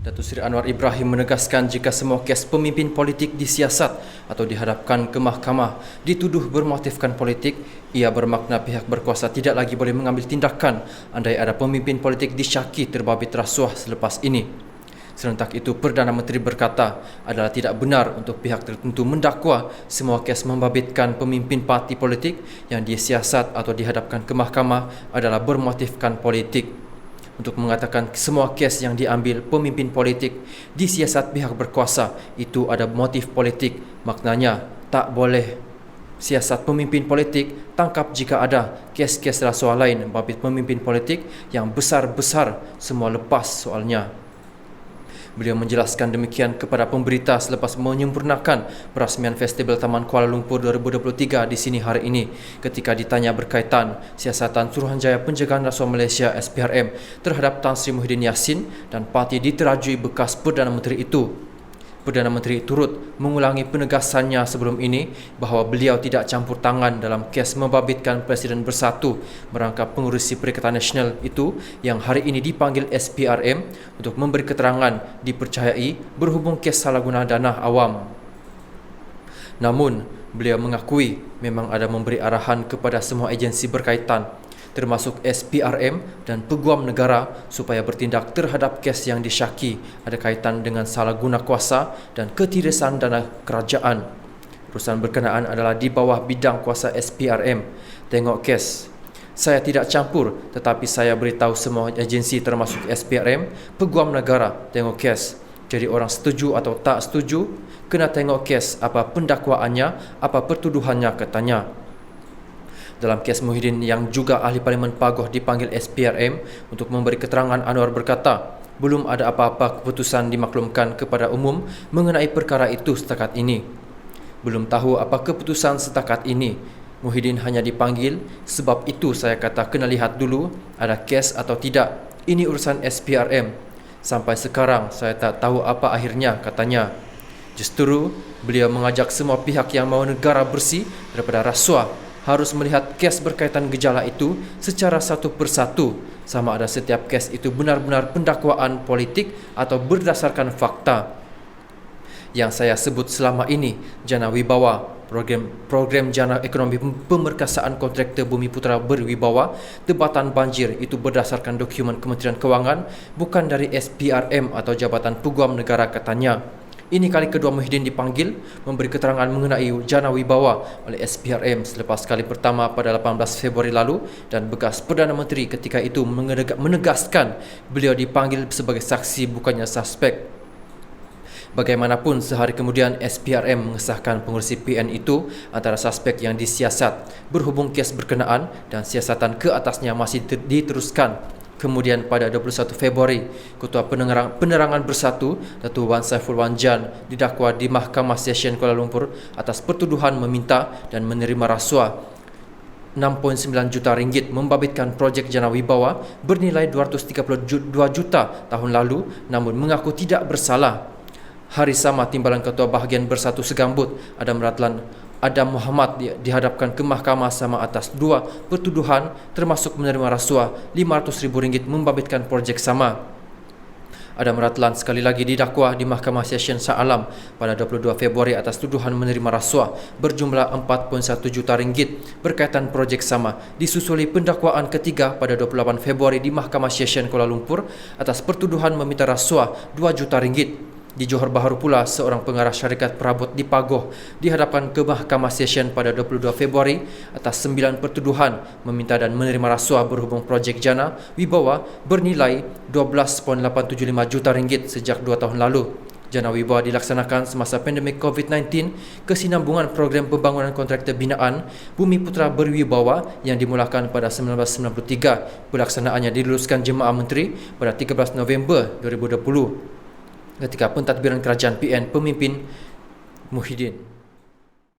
Datuk Seri Anwar Ibrahim menegaskan jika semua kes pemimpin politik disiasat atau dihadapkan ke mahkamah dituduh bermotifkan politik, ia bermakna pihak berkuasa tidak lagi boleh mengambil tindakan andai ada pemimpin politik disyaki terbabit rasuah selepas ini. Serentak itu, Perdana Menteri berkata adalah tidak benar untuk pihak tertentu mendakwa semua kes membabitkan pemimpin parti politik yang disiasat atau dihadapkan ke mahkamah adalah bermotifkan politik. Untuk mengatakan semua kes yang diambil pemimpin politik disiasat pihak berkuasa itu ada motif politik, maknanya tak boleh siasat pemimpin politik tangkap jika ada kes-kes rasuah lain membabit pemimpin politik yang besar-besar semua lepas soalnya. Beliau menjelaskan demikian kepada pemberita selepas menyempurnakan perasmian Festival Taman Kuala Lumpur 2023 di sini hari ini ketika ditanya berkaitan siasatan Suruhanjaya Pencegahan Rasuah Malaysia SPRM terhadap Tan Sri Muhyiddin Yassin dan parti diterajui bekas Perdana Menteri itu. Perdana Menteri turut mengulangi penegasannya sebelum ini bahawa beliau tidak campur tangan dalam kes membabitkan Presiden Bersatu merangkap pengurusi Perikatan Nasional itu yang hari ini dipanggil SPRM untuk memberi keterangan dipercayai berhubung kes salah guna dana awam. Namun, beliau mengakui memang ada memberi arahan kepada semua agensi berkaitan termasuk SPRM dan Peguam Negara supaya bertindak terhadap kes yang disyaki ada kaitan dengan salah guna kuasa dan ketirisan dana kerajaan. Urusan berkenaan adalah di bawah bidang kuasa SPRM. Tengok kes. Saya tidak campur, tetapi saya beritahu semua agensi termasuk SPRM, Peguam Negara, tengok kes. Jadi orang setuju atau tak setuju, kena tengok kes apa pendakwaannya, apa pertuduhannya, katanya. Dalam kes Muhyiddin yang juga ahli Parlimen Pagoh dipanggil SPRM untuk memberi keterangan, Anwar berkata, belum ada apa-apa keputusan dimaklumkan kepada umum mengenai perkara itu setakat ini. Belum tahu apa keputusan setakat ini. Muhyiddin hanya dipanggil, sebab itu saya kata kena lihat dulu ada kes atau tidak. Ini urusan SPRM. Sampai sekarang saya tak tahu apa akhirnya, katanya. Justru, beliau mengajak semua pihak yang mahu negara bersih daripada rasuah harus melihat kes berkaitan gejala itu secara satu persatu, sama ada setiap kes itu benar-benar pendakwaan politik atau berdasarkan fakta. Yang saya sebut selama ini, Jana Wibawa, program Jana Ekonomi Pemerkasaan Kontraktor Bumi Putera Berwibawa, Tebatan Banjir itu berdasarkan dokumen Kementerian Kewangan, bukan dari SPRM atau Jabatan Peguam Negara, katanya. Ini kali kedua Muhyiddin dipanggil memberi keterangan mengenai Jana Wibawa oleh SPRM selepas kali pertama pada 18 Februari lalu dan bekas Perdana Menteri ketika itu menegaskan beliau dipanggil sebagai saksi bukannya suspek. Bagaimanapun, sehari kemudian SPRM mengesahkan pengurusi PN itu antara suspek yang disiasat berhubung kes berkenaan dan siasatan ke atasnya masih diteruskan. Kemudian pada 21 Februari, Ketua Penerangan Bersatu, Datuk Wan Saiful Wan Jan, didakwa di Mahkamah Session Kuala Lumpur atas pertuduhan meminta dan menerima rasuah RM6.9 juta membabitkan projek Jana Wibawa bernilai RM232 juta tahun lalu, namun mengaku tidak bersalah. Hari sama, Timbalan Ketua Bahagian Bersatu Segambut, Adam Muhammad dihadapkan ke mahkamah sama atas dua pertuduhan termasuk menerima rasuah RM500,000 membabitkan projek sama. Adam Ratlan sekali lagi didakwa di Mahkamah Session Shah Alam pada 22 Februari atas tuduhan menerima rasuah berjumlah RM4.1 juta berkaitan projek sama, disusuli pendakwaan ketiga pada 28 Februari di Mahkamah Session Kuala Lumpur atas pertuduhan meminta rasuah RM2 juta. Di Johor Bahru pula, seorang pengarah syarikat perabot di Pagoh dihadapkan ke Mahkamah Session pada 22 Februari atas 9 pertuduhan meminta dan menerima rasuah berhubung projek Jana Wibawa bernilai RM12.875 juta sejak 2 tahun lalu. Jana Wibawa dilaksanakan semasa pandemik COVID-19 kesinambungan program pembangunan kontraktor binaan Bumi Putera Berwibawa yang dimulakan pada 1993. Pelaksanaannya diluluskan Jemaah Menteri pada 13 November 2020. Ketika pentadbiran kerajaan PN pemimpin Muhyiddin.